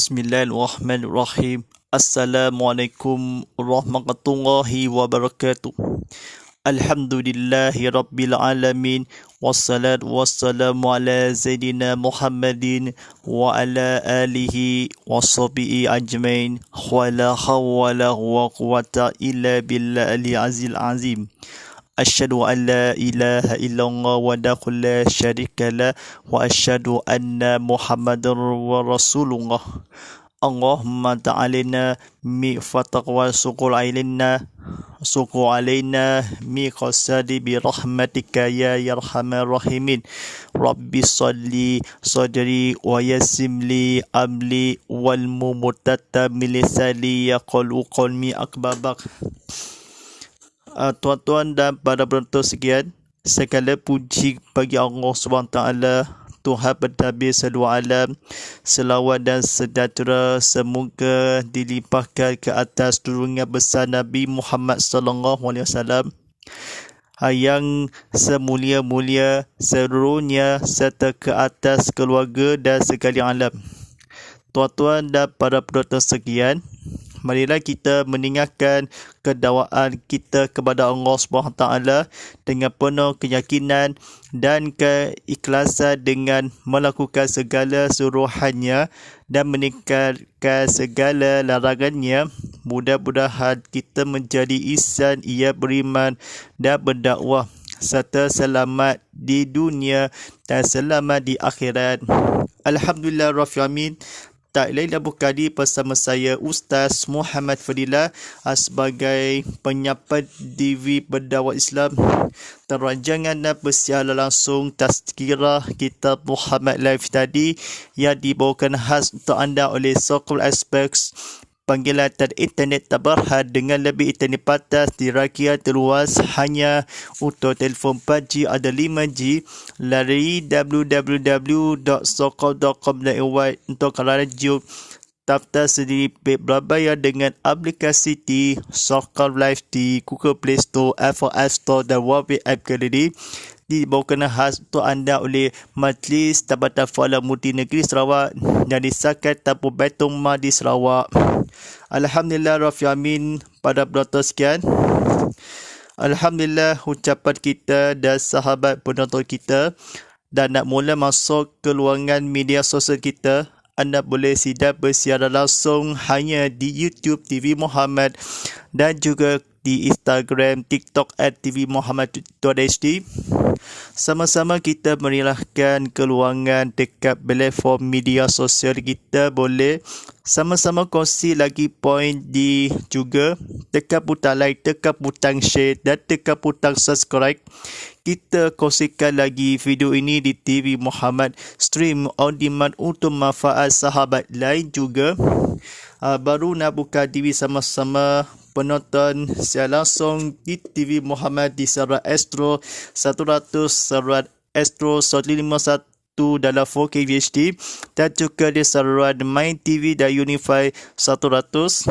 Bismillahirrahmanirrahim. Assalamualaikum warahmatullahi wabarakatuh. Alhamdulillahi rabbil alamin. Wassalatu wassalamu ala Sayyidina Muhammadin wa ala alihi wa sahbihi ajmain. Wa la hawla wa quwwata illa billahil azizil azim. Asyhadu an la ilaha illallah wahdahu la syarika lah wa asyhadu anna Muhammadar rasulullah. Allahumma ta'alina mi fataqwa suqul alaina mi qasadi bi rahmatika ya yarhamar rahimin. Rabbi salli sadri wa yasimli amli wal mumutata milisali yaqulu qalmi akbabak. Tuan-tuan dan para penonton sekalian, segala puji bagi Allah SWT, Tuhan pentadbir seluruh alam. Selawat dan sejahtera semoga dilimpahkan ke atas turunnya besar Nabi Muhammad SAW yang semulia-mulia seluruhnya serta ke atas keluarga dan sekalian alam. Tuan-tuan dan para penonton sekalian, marilah kita meninggalkan kedakwaan kita kepada Allah SWT dengan penuh keyakinan dan keikhlasan dengan melakukan segala suruhannya dan meninggalkan segala larangannya. Mudah-mudahan kita menjadi insan ia beriman dan berdakwah serta selamat di dunia dan selamat di akhirat. Alhamdulillah Rabbil Alamin. Tak lain dan bukan bersama saya Ustaz Muhammad Fadilah sebagai penyapa diri berdakwah Islam. Rancangan dan persiaran langsung tazkirah kitab Muhammad Live tadi yang dibawakan khas untuk anda oleh Sokol Aspects, panggilan internet tabarhat dengan lebih internet patas di rakyat terluas hanya untuk telefon 4G ada 5G. Lari www.sokol.com.my untuk radio daftar sendiri berbayar dengan aplikasi di Sokol Live di Google Play Store, Apple App Store dan Huawei App Gallery. Dibawakan khas untuk anda oleh Majlis Tabatan Fa'ala Mufti Negeri Sarawak dan disahkan tanpa Baitul Mal di Sarawak. Alhamdulillah Rabbil Alamin. Pada penonton sekian, alhamdulillah ucapan kita dan sahabat penonton kita. Dan nak mula masuk ke luangan media sosial kita, anda boleh sidak bersiaran langsung hanya di YouTube TV Muhammad dan juga di Instagram, TikTok @tvmuhammad.hd. Sama-sama kita merilahkan keluangan dekat platform media sosial kita. Boleh sama-sama kongsi lagi poin di juga tekan butang like, tekan butang share dan tekan butang subscribe. Kita kongsikan lagi video ini di TV Muhammad stream on demand untuk manfaat sahabat lain juga. Baru nak buka diri sama-sama penonton secara langsung di TV Muhammad di saluran Astro 100, saluran Astro 151 dalam 4K VHD dan juga di saluran Main TV dan Unify 100.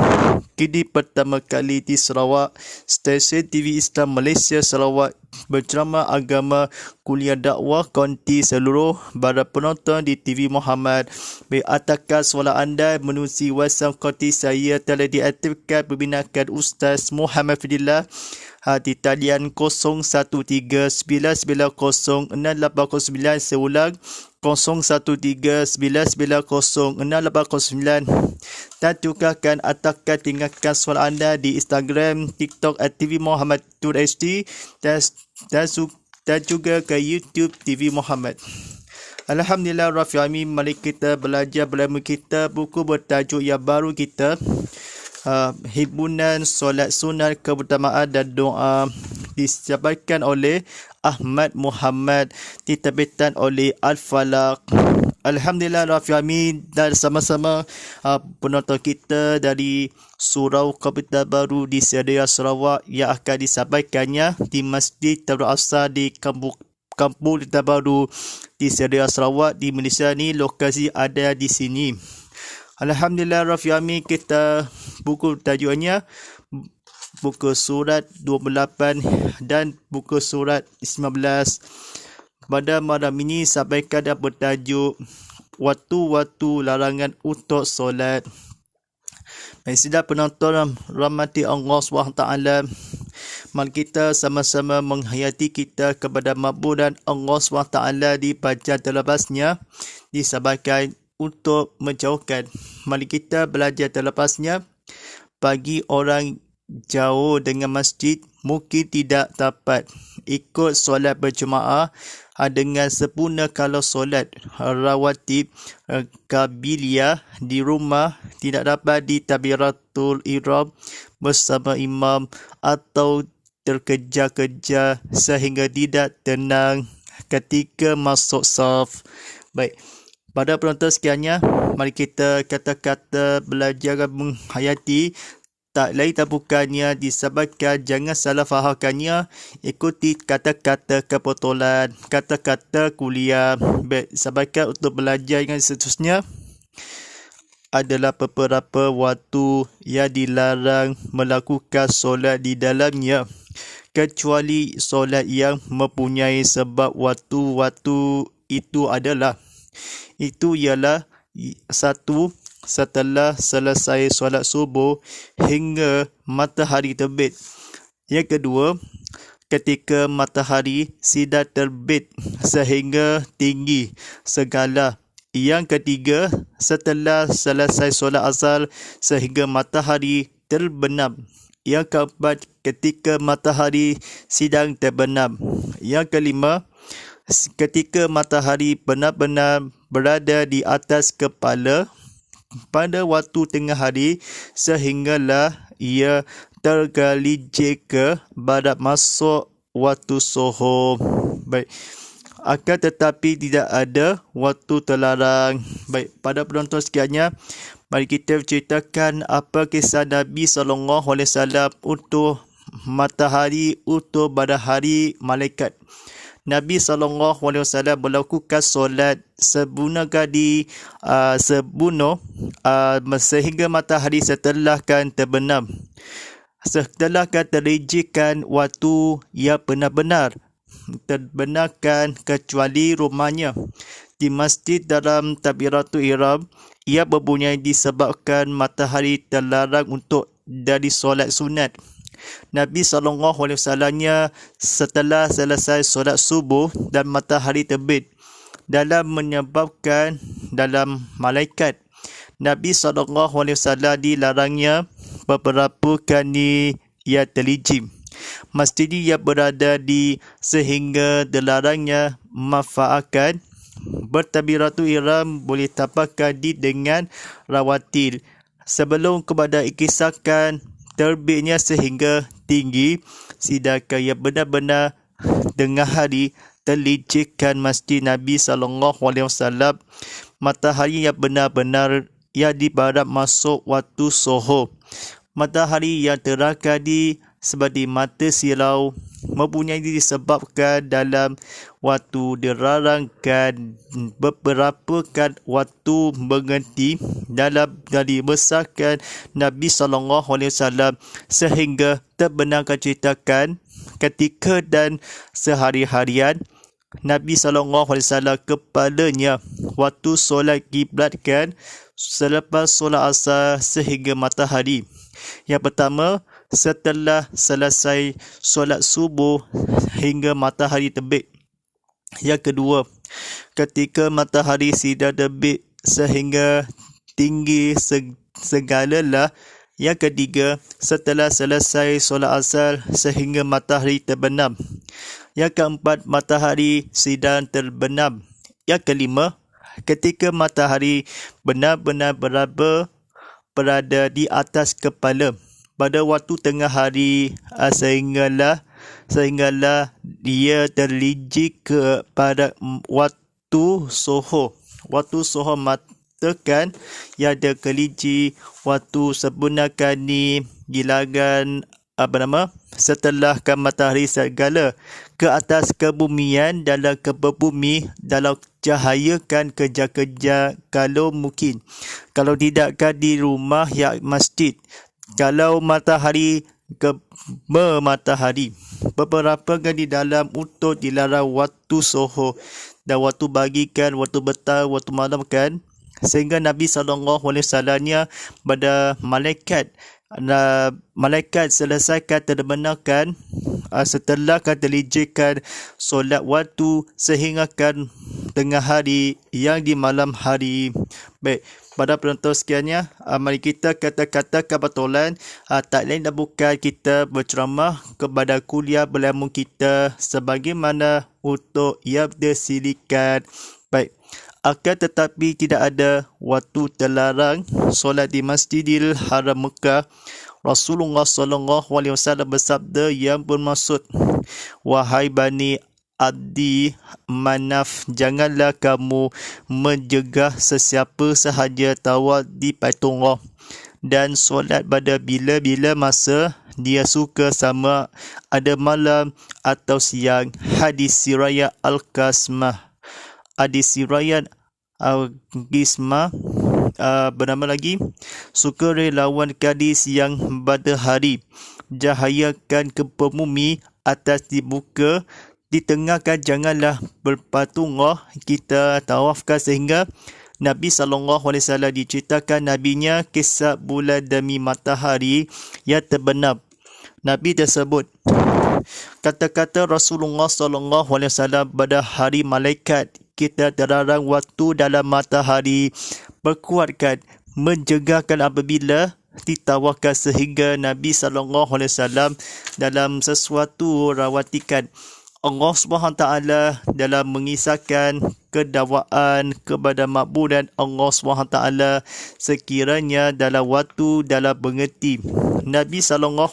Kini pertama kali di Sarawak, stesen TV Islam Malaysia Sarawak berceramah agama kuliah dakwah konti seluruh para penonton di TV Muhammad. Beratakan soalan anda menerusi WhatsApp konti saya telah diaktifkan berbinakan Ustaz Muhammad Fadilah di talian 0139906809. Seulang 0139906809. Dan juga akan atakan tinggalkan soalan anda di Instagram, TikTok @tvmuhammad.hd dan juga ke YouTube TV Muhammad. Alhamdulillah Rabbil Alamin. Mari kita belajar bersama kita buku bertajuk yang baru kita, Himpunan Solat Sunat Keutamaan dan Doa, disampaikan oleh Ahmad Muhammad, diterbitan oleh Al-Falaq. Alhamdulillah Rabbil Alamin. Dan sama-sama penonton kita dari Surau Kapital Baru di Sedia Sarawak yang akan disampaikannya di Masjid Darul Afsar di Kampung Kapital Baru di Sedia Sarawak di Malaysia ni. Lokasi ada di sini. Alhamdulillah Rabbil Alamin. Kita buku tajuannya buku surat 28 dan buku surat 19. Pada malam ini sampaikan dan bertajuk waktu-waktu larangan untuk solat. Baik, sidang penonton rahmati Allah SWT, mari kita sama-sama menghayati kita kepada makbudan Allah SWT di baca terlepasnya disababkan untuk menjauhkan. Mari kita belajar terlepasnya. Bagi orang jauh dengan masjid, mungkin tidak dapat ikut solat berjemaah dengan sempurna kalau solat rawatib qabiliyah di rumah tidak dapat di takbiratul ihram bersama imam atau terkejar-kejar sehingga tidak tenang ketika masuk saf. Baik, pada penonton sekaliannya, mari kita kata-kata belajar menghayati tak lain tak bukannya disebabkan jangan salah fahamkannya, ikuti kata-kata kebetulan, kata-kata kuliah. Baik, sebabkan untuk belajar yang seterusnya adalah beberapa waktu yang dilarang melakukan solat di dalamnya, kecuali solat yang mempunyai sebab. Waktu-waktu itu ialah 1. Setelah selesai solat subuh hingga matahari terbit. Yang kedua, ketika matahari sedang terbit sehingga tinggi segala. Yang ketiga, setelah selesai solat asar sehingga matahari terbenam. Yang keempat, ketika matahari sedang terbenam. Yang kelima, ketika matahari benar-benar berada di atas kepala pada waktu tengah hari sehinggalah ia tergelincir ke barat masuk waktu zuhur. Baik, akan tetapi tidak ada waktu terlarang. Baik, pada penonton sekaliannya, mari kita ceritakan apa kisah Nabi SAW untuk matahari, untuk pada hari malaikat. Nabi SAW melakukan solat sebunuh sehingga matahari setelahkan terbenam. Setelahkan tergelincirkan waktu ia benar-benar terbenamkan kecuali rumahnya. Di masjid dalam takbiratul ihram, ia mempunyai disebabkan matahari terlarang untuk dari solat sunat. Nabi SAW setelah selesai solat subuh dan matahari terbit dalam menyebabkan dalam malaikat. Nabi SAW dilarangnya beberapa kali ia tergelincir. Masjid yang berada di sehingga dilarangnya manfaatkan bertakbiratul ihram boleh tapahkan di dengan rawatil sebelum kepada ikisahkan terbitnya sehingga tinggi, sedangkan yang benar-benar tengah hari tergelincirkan masjid Nabi SAW. Matahari yang benar-benar yang di barat masuk waktu zuhur. Matahari yang terangkan di seperti mata silau mempunyai disebabkan dalam waktu dirarangkan beberapa kan waktu berhenti dalam dari besarkan Nabi SAW sehingga terbenarkan ceritakan ketika dan sehari-harian Nabi SAW kepalanya waktu solat kiblatkan selepas solat asar sehingga matahari. Yang pertama, setelah selesai solat subuh hingga matahari terbit. Yang kedua, ketika matahari sedang terbit sehingga tinggi segalalah. Yang ketiga, setelah selesai solat asar sehingga matahari terbenam. Yang keempat, matahari sedang terbenam. Yang kelima, ketika matahari benar-benar berada di atas kepala pada waktu tengah hari sehinggalah dia tergelincir pada waktu zuhur. Waktu zuhur matakan yang tergelincir waktu sebenarnya ni dilarang setelahkan matahari segala ke atas kebumian dalam kebumi dalam cahayakan kerja-kerja kalau mungkin. Kalau tidakkan di rumah ya masjid. Kalau matahari matahari beberapa kali dalam untuk dilarang waktu zuhur dan waktu pagi kan, waktu petang, waktu malam kan. Sehingga Nabi SAW pada malaikat selesaikan terbenarkan setelah terlijikkan solat waktu sehingga kan tengah hari yang di malam hari. Baik, pada penonton sekiannya, mari kita kata-kata kebetulan tak lain dan bukan kita berceramah kepada kuliah berilmu kita sebagaimana untuk yang disilikan. Baik, akan tetapi tidak ada waktu terlarang solat di Masjidil Haram Mekah. Rasulullah SAW bersabda yang bermaksud, wahai Bani Abdi Manaf, janganlah kamu menjegah sesiapa sahaja tawaf di Baitullah dan solat pada bila-bila masa dia suka, sama ada malam atau siang. Hadis riwayat Al-Qasmah. Hadis riwayat Al-Qismah. Bernama lagi, sukarelawan gadis yang pada hari jahayakan ke bumi atas dibuka ditengahkan, janganlah berpatunglah kita tawafkan. Sehingga Nabi SAW diceritakan nabinya kisah bulan demi matahari yang terbenam. Nabi tersebut kata-kata Rasulullah SAW pada hari malaikat kita terlarang waktu dalam matahari, berkuatkan menjegahkan apabila ditawafkan. Sehingga Nabi SAW dalam sesuatu rawatikan Allah SWT dalam mengisahkan kedakwaan kepada makbudan Allah SWT sekiranya dalam waktu dalam mengerti. Nabi SAW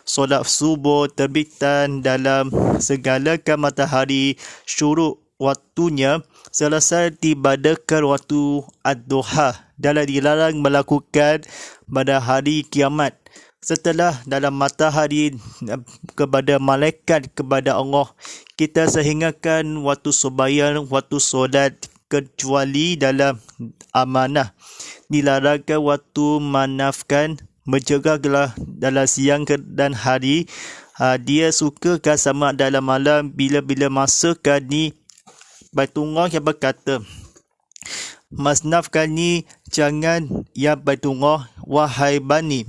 solat subuh terbitan dalam segala matahari syuruk waktunya, selesai dibadakan waktu ad-duha, dalam dilarang melakukan pada hari kiamat. Setelah dalam matahari kepada malaikat kepada Allah, kita sehinggakan waktu sembahyang, waktu solat kecuali dalam amanah. Dilarangkan waktu manafkan, menjagahlah dalam siang dan hari. Dia sukakan sama dalam malam bila-bila masa ni. Baitullah yang berkata, masnafkan ni jangan ya Baitullah, wahai Bani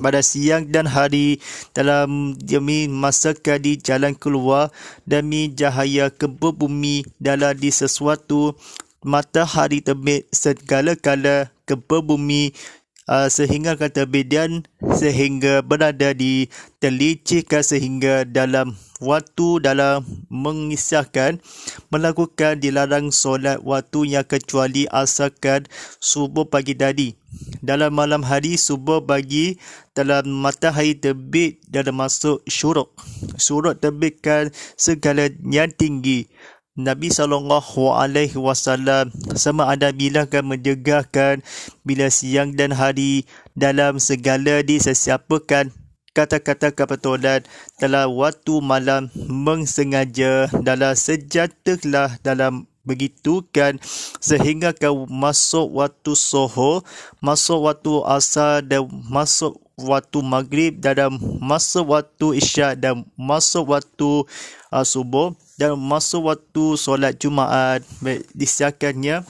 pada siang dan hari dalam demi masakan di jalan keluar demi cahaya ke bumi dalam di sesuatu matahari terbit segala kala ke bumi sehingga keterbitan sehingga berada di terlicikkan, sehingga dalam waktu dalam mengisahkan melakukan dilarang solat waktunya kecuali asalkan subuh pagi tadi. Dalam malam hari subuh pagi dalam matahari terbit dalam masuk syuruk. Syuruk terbitkan segala yang tinggi. Nabi SAW sama ada bila akan menjegahkan bila siang dan hari dalam segala disesiapakan kata-kata kebetulan dalam waktu malam mengsengaja dalam sejatilah dalam begitukan sehingga kau masuk waktu soho, masuk waktu asar dan masuk waktu maghrib, dalam masuk waktu isyak dan masuk waktu subuh dan masuk waktu solat Jumaat. Disiarkannya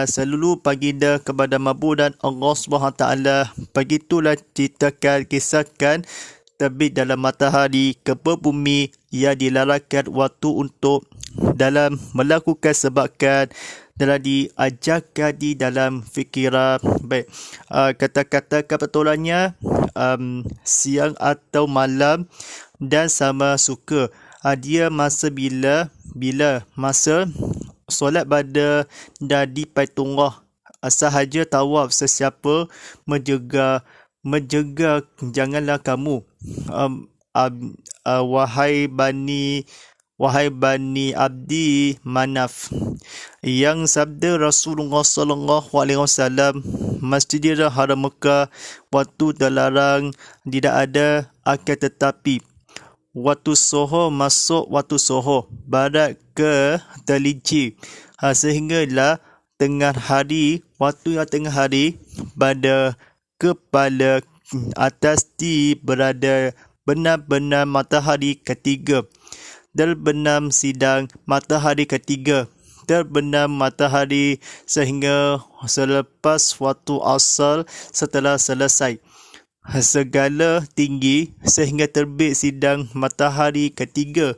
seluruh baginda kepada mabudan Allah SWT. Begitulah ceritakan kisahkan terbit dalam matahari ke bumi yang dilarangkan waktu untuk dalam melakukan sebabkan dalam diajarkan di dalam fikiran. Baik, kata-kata kebetulannya siang atau malam dan sama suka. Dia masa bila masa solat pada di Baitullah sahaja tawaf sesiapa menjaga janganlah kamu wahai Bani Abdi Manaf. Yang sabda Rasulullah SAW, Masjidil Haram Mekah waktu terlarang tidak ada, akan tetapi waktu soho masuk waktu soho barat ke terlinci sehinggalah tengah hari, waktu yang tengah hari pada kepala atas di berada benar-benar matahari ketiga. terbenam sidang matahari ketiga, terbenam matahari sehingga selepas waktu asal setelah selesai segala tinggi sehingga terbit sidang matahari ketiga,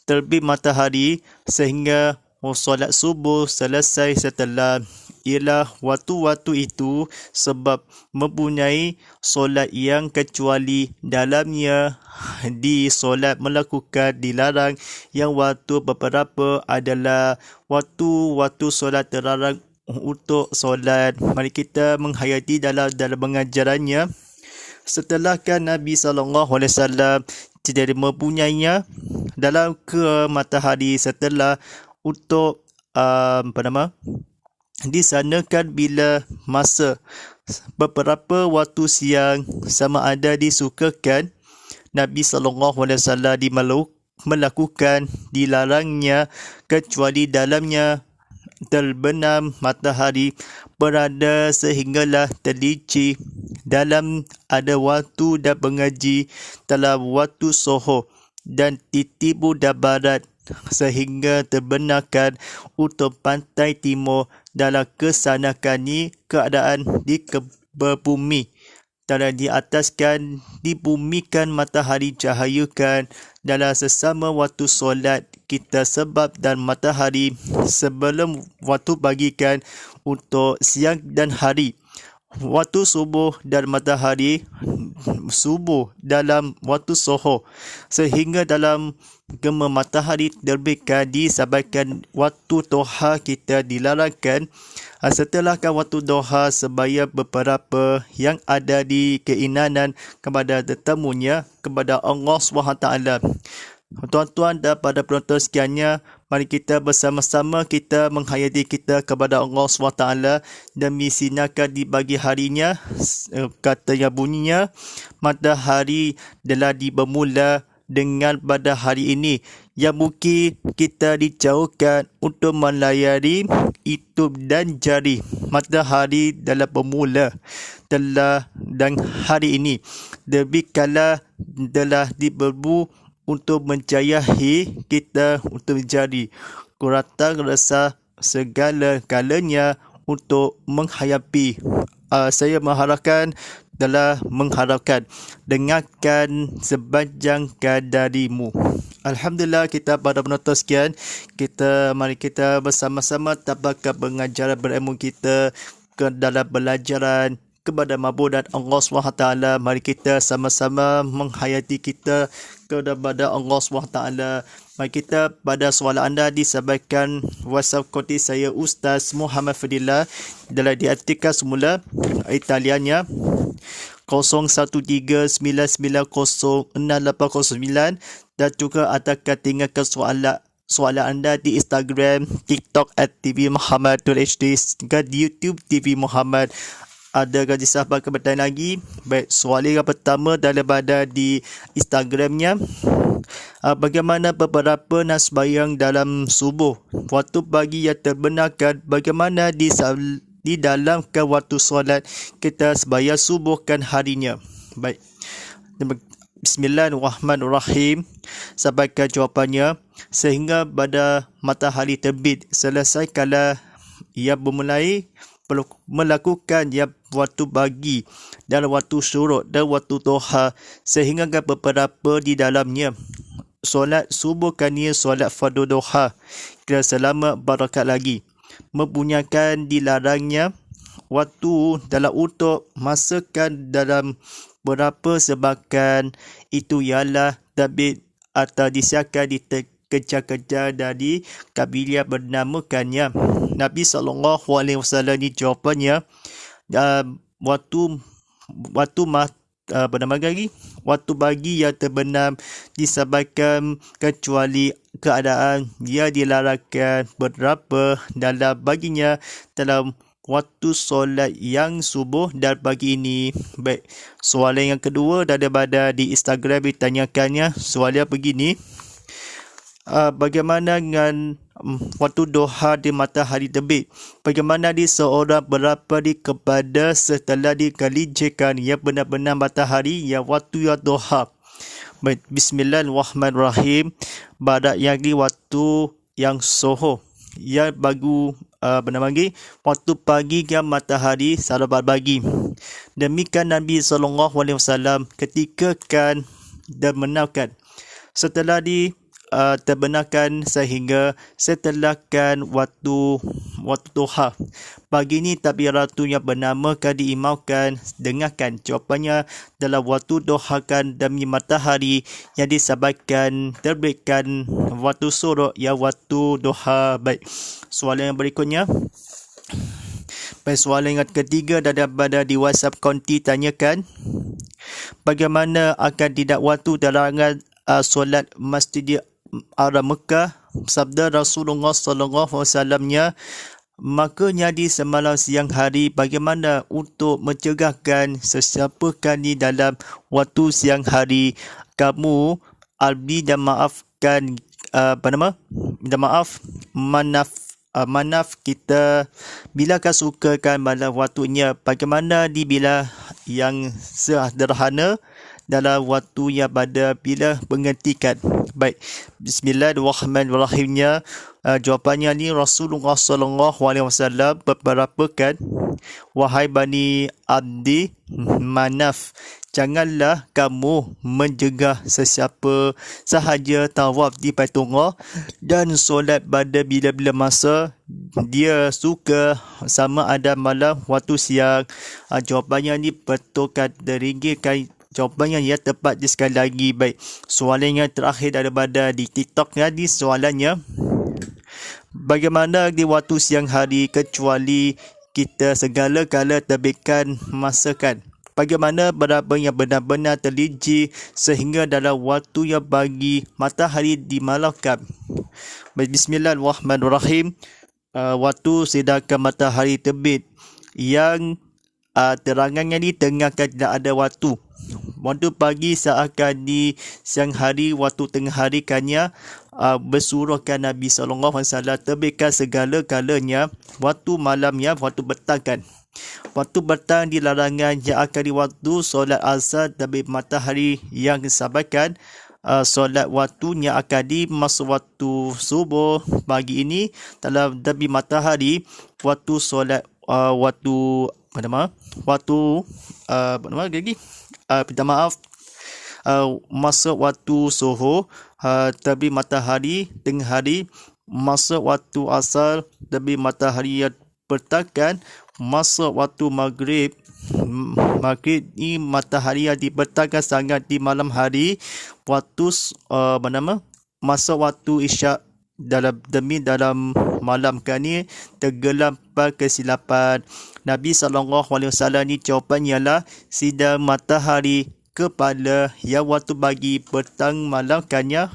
terbit matahari sehingga solat subuh selesai setelah. Ialah waktu-waktu itu sebab mempunyai solat yang kecuali dalamnya di solat melakukan dilarang, yang waktu beberapa adalah waktu-waktu solat terlarang untuk solat. Mari kita menghayati dalam pengajarannya. Setelah kan Nabi SAW tidak mempunyainya dalam ke matahari setelah untuk disanakan bila masa beberapa waktu siang sama ada disukakan, Nabi SAW melakukan dilarangnya kecuali dalamnya terbenam matahari berada sehinggalah terlicin dalam ada waktu dan mengaji dalam waktu soho dan titibu dan barat sehingga terbenarkan untuk pantai timur dalam kesanakan ni keadaan di bumi dalam di ataskan dibumikan matahari cahayakan dalam sesama waktu solat kita sebab dan matahari sebelum waktu bagikan untuk siang dan hari, waktu subuh dan matahari subuh dalam waktu soho sehingga dalam gema matahari terbitkan disababkan waktu doha kita dilarangkan. Setelahkan waktu doha sebaya beberapa yang ada di keinginan kepada tetamunya kepada Allah SWT. Tuan-tuan dan pada penonton sekaliannya, mari kita bersama-sama kita menghayati kita kepada Allah SWT dan misinaka di pagi harinya. Kata yang bunyinya, matahari telah bermula dengan pada hari ini yang mungkin kita dijauhkan untuk melayari itu dan jari. Matahari dalam bermula telah dan hari ini lebih kala telah diberbu untuk mencayahi kita untuk menjadi kuratan rasa segala kalanya untuk menghadapi. Saya mengharapkan dengarkan sepanjang darimu. Alhamdulillah, kita pada penonton sekian, mari kita bersama-sama tabakkan pengajaran berilmu kita ke dalam belajaran kepada mabudat Allah SWT. Mari kita sama-sama menghayati kita kepada Allah SWT. Mari kita pada soalan anda disampaikan WhatsApp kodi saya Ustaz Muhammad Fadillah dalam diartikan semula Italianya 0139906809 dan juga akan tinggalkan soalan anda di Instagram, TikTok @tvmuhammad.hd dan YouTube TV Muhammad. Ada gaji sahabat kebetulan lagi. Baik, soalan yang pertama daripada di Instagramnya. Bagaimana beberapa nak sembahyang dalam subuh? Waktu pagi yang terbenarkan, bagaimana di dalam waktu solat kita sembahyang subuhkan harinya? Baik. Bismillahirrahmanirrahim. Sampaikan jawapannya. Sehingga pada matahari terbit, selesai kala ia bermulai melakukan waktu pagi dan waktu syuruk dan waktu duha sehingga beberapa di dalamnya solat subuh kania solat fardu duha kira selama barakat lagi membunyakan dilarangnya waktu dalam untuk masakan dalam berapa sebabkan itu ialah terbit atau disiapkan kejar-kejar dari kabilah bernamakannya. Nabi SAW ni jawapannya waktu pagi yang terbenam disababkan kecuali keadaan dia dilarangkan berapa dalam baginya dalam waktu solat yang subuh dan pagi ini. Baik, soalan yang kedua daripada di Instagram ditanyakannya, soalan begini. Bagaimana dengan waktu duha di matahari terbit? Bagaimana di seorang berapa di kepada setelah dikalijekan yang benar-benar matahari yang waktu yang duha? Baik, bismillahirrahmanirrahim. Pada yang di waktu yang soho, yang bagu bernama lagi waktu pagi yang matahari salabat pagi. Demikian Nabi SAW ketika kan dan menaukan setelah terbenarkan sehingga setelah kan waktu duha. Pagi ni takbiratu yang bernama kan diimaukan dengarkan. Jawapannya dalam waktu duha kan demi matahari yang disabitkan terbitkan waktu suruk yang waktu duha. Baik, soalan yang berikutnya. Baik, soalan yang ketiga daripada di WhatsApp Konti tanyakan, bagaimana akan tidak waktu larangan solat Masjid Haram Mekah? Sabda Rasulullah SAW-nya, makanya di semalam siang hari bagaimana untuk mencegahkan sesiapa kali dalam waktu siang hari kamu albi dan maafkan minta maaf manaf kita bilakah sukakan malam waktunya, bagaimana di bila yang sederhana dalam waktu yang pada bila menghentikan. Baik, bismillahirrahmanirrahimnya. Jawapannya ni Rasulullah SAW berberapakan, wahai Bani Abdi Manaf, janganlah kamu menjegah sesiapa sahaja tawaf di Baitullah dan solat pada bila-bila masa dia suka, sama ada malam waktu siang. Jawapannya ni betulkan deringgirkan. Jawapannya ya tepat di sekali lagi. Baik, soalan yang terakhir daripada di TikTok ni soalannya, bagaimana di waktu siang hari kecuali kita segala-gala terbitkan masakan? Bagaimana berapa yang benar-benar terliji sehingga dalam waktu yang bagi matahari dimalaukan? Baik, bismillahirrahmanirrahim. Waktu sedangkan matahari terbit yang terangannya ni tengahkan tidak ada waktu. Waktu pagi seakan di siang hari, waktu tengah hari kannya bersuruhkan Nabi SAW terbitkan segala-galanya. Waktu malamnya waktu petang kan. Waktu petang di larangan yang akan di waktu solat asar terbit matahari yang disabitkan. Solat waktunya akan di masa waktu subuh pagi ini dalam terbit matahari. Waktu solat masa waktu zuhur terbit matahari tengah hari, masa waktu asar terbit matahari yang bertakan, masa waktu maghrib ni matahari yang dibentangkan sangat di malam hari, waktu masa waktu isyak dalam malam kan ni tenggelam kesilapan. Nabi SAW ni jawapannya lah sidang matahari kepala yang waktu pagi petang malam kannya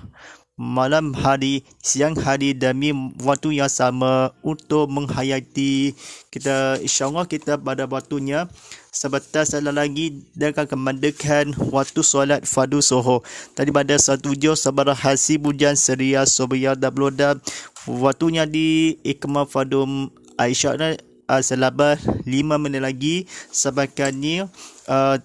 malam hari siang hari demi waktu yang sama untuk menghayati kita. InsyaAllah kita pada waktunya sebentar salah lagi dan akan kemandakan waktu solat fardu zuhur. Tadi pada 17 sabar hasi bujan seria sobiya dabloda waktunya di ikmah fardum Aisyah selepas 5 minit lagi sebabkan ni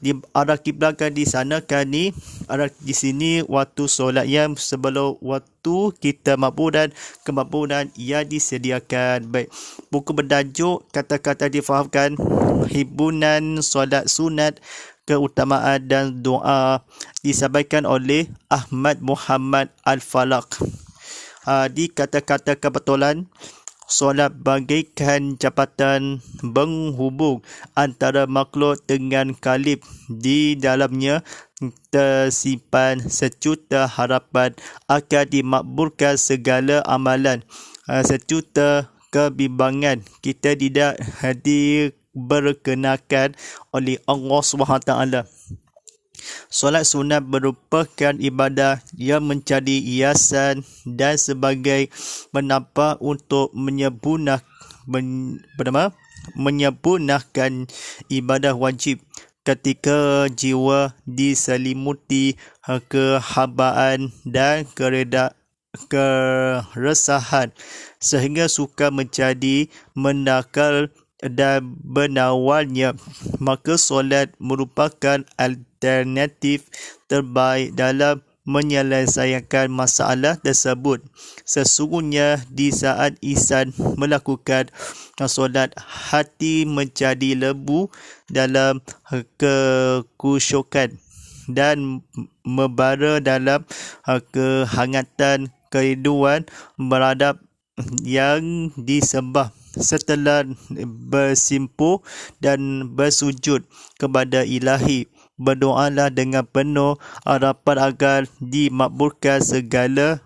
di arah kiblat kan di sana kan ni arah di sini waktu solat yang sebelum waktu kita mabuk dan kemaburan yang disediakan. Baik, buku bertajuk kata-kata difahamkan hiburan solat sunat keutamaan dan doa disampaikan oleh Ahmad Muhammad Al-Falaq. Di kata-kata kebetulan, solat bagaikan jabatan penghubung antara makhluk dengan kalib. Di dalamnya tersimpan sejuta harapan akan dimakbulkan segala amalan, sejuta kebimbangan kita tidak diberkenakan oleh Allah SWT. Solat sunat merupakan ibadah yang menjadi hiasan dan sebagai menampak untuk menyempurnakan ibadah wajib. Ketika jiwa diselimuti kehambaan dan keresahan sehingga suka menjadi menakal dan benawalnya, maka solat merupakan alternatif terbaik dalam menyelesaikan masalah tersebut. Sesungguhnya di saat insan melakukan solat, hati menjadi lebu dalam kekusyukan dan membara dalam kehangatan kerinduan beradab yang disembah. Setelah bersimpuh dan bersujud kepada Ilahi, berdoalah dengan penuh harapan agar dimakbulkan segala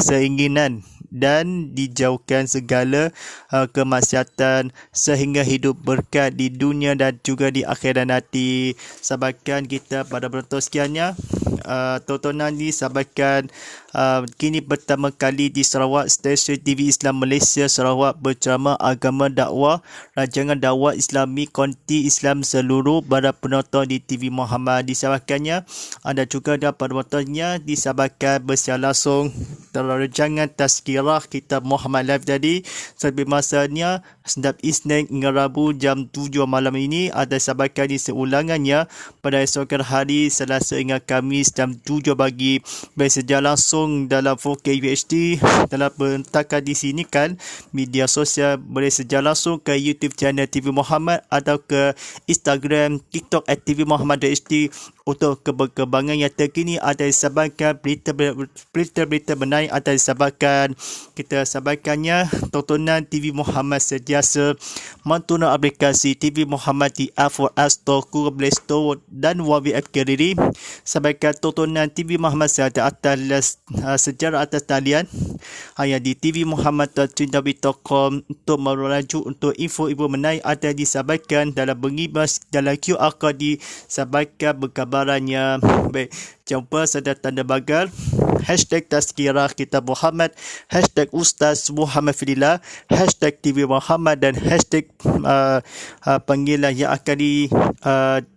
seinginan dan dijauhkan segala kemaksiatan sehingga hidup berkat di dunia dan juga di akhirat nanti. Sahabatkan kita pada penonton sekiannya, tontonan ni sahabatkan kini pertama kali di Sarawak, stesen TV Islam Malaysia Sarawak berceramah agama dakwah, rancangan dakwah Islami konti Islam seluruh para penonton di TV Muhammad. Disahabatkannya ada juga dan penontonnya disahabatkan bersiar langsung rancangan tazkirah kitab Muhammad Live tadi. Sampai masanya setiap Isnin hingga Rabu jam 7 malam ini ada sahabatkan di seulangannya pada esok hari Selasa hingga Khamis jam 7 pagi. Bersedia langsung dalam 4K UHD dalam bentakan di sini kan media sosial, boleh sedia langsung ke YouTube channel TV Muhammad atau ke Instagram, TikTok @TV Muhammad HD untuk kebanggaan yang terkini ada disabitkan berita-berita menarik atau disabitkan. Kita sabarkannya tontonan TV Muhammad sentiasa mantuna aplikasi TV Muhammad di App Store, Google Play Store dan WhatsApp Carry. Sabarkan tontonan TV Muhammad sejarah atas talian hanya di tvmuhammad.com untuk merujuk untuk info-info menarik ada disabarkan dalam bengibas dalam QR code disabarkan berkabarannya. Baik, jumpa serta tanda bagal #tazkirah kitab Muhammad, #Ustaz Muhammad Fidillah, #TV Muhammad dan panggilan yang akan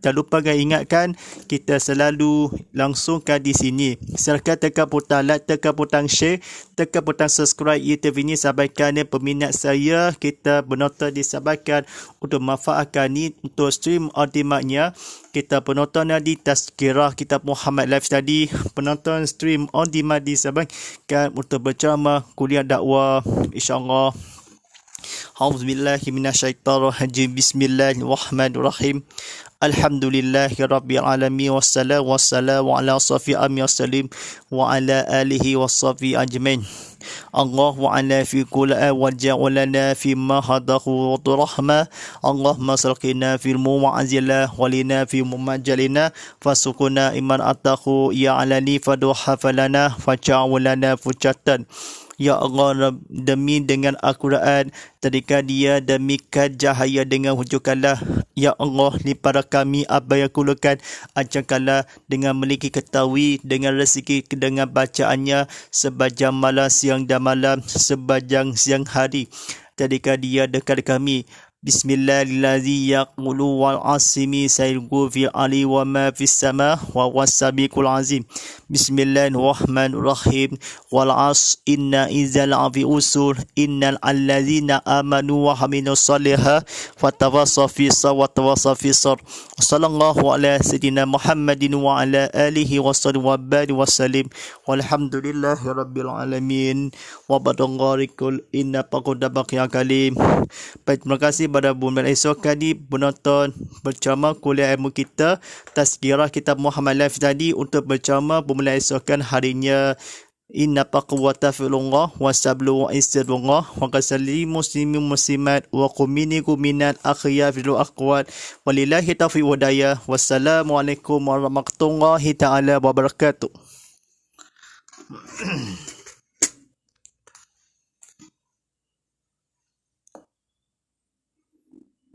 jangan lupa ingatkan kita selalu langsungkan di sini. Silakan tekan butang like, tekan butang share, tekan butang subscribe YouTube ini. Sampaikan peminat saya kita penonton disampaikan untuk manfaatkan ni untuk stream on demand-nya. Kita penonton di tazkirah kitab Muhammad Live tadi, penonton stream on demand disampaikan untuk berceramah kuliah dakwah insya-Allah. A'udzubillahi minasyaitonirrajim. Bismillahirrahmanirrahim. Alhamdulillahirabbil alamin wassalamu ala asrofil anbiya'i wassalim wa ala alihi washabihi ajmain. Allah wa'ala fi kulli waja'alana fi ma hadahu wa rahmah. Allahumma salqina fil mu'azzilah walina fi mumajalina fasukuna iman atahu ya alani faduha falana faja'alana fujatan. Ya Allah, demi dengan Al-Quran, tadikan dia demikan cahaya dengan hujukanlah. Ya Allah, limpahkan kami apa yang kulukan, ancangkanlah dengan memiliki ketahui, dengan rezeki dengan bacaannya, sepanjang malam, siang dan malam, sepanjang siang hari. Tadikan dia dekat kami. Bismillahirrahmanirrahim. Yaqulu wal asimi sayqu fi ali wa ma fis sama wa wasabiqul azim. Bismillahirrahmanirrahim. Wal as inna izal afi usul innal allazina amanu wa hamilus salihah fatawassaw fi saw wa tawassaw fi sar. Sallallahu ala sayyidina Muhammadin wa ala alihi wa sallallahu wa sallim. Walhamdulillahirabbil alamin. Wa badangharikul inna paquda baqiya kalim. Baik, terima kasih pada bulan esok tadi penonton berceramah kuliah ilmu kita tazkirah kitab Muhammad Live tadi untuk berceramah bulan esok harinya. Inna paqwata filullah wa sablu wa istirullah wa qasali muslimin muslimat wa qumini kuminat akhya fil aqwat walillahi taufiq wa daya. Wassalamualaikum warahmatullahi taala wabarakatuh.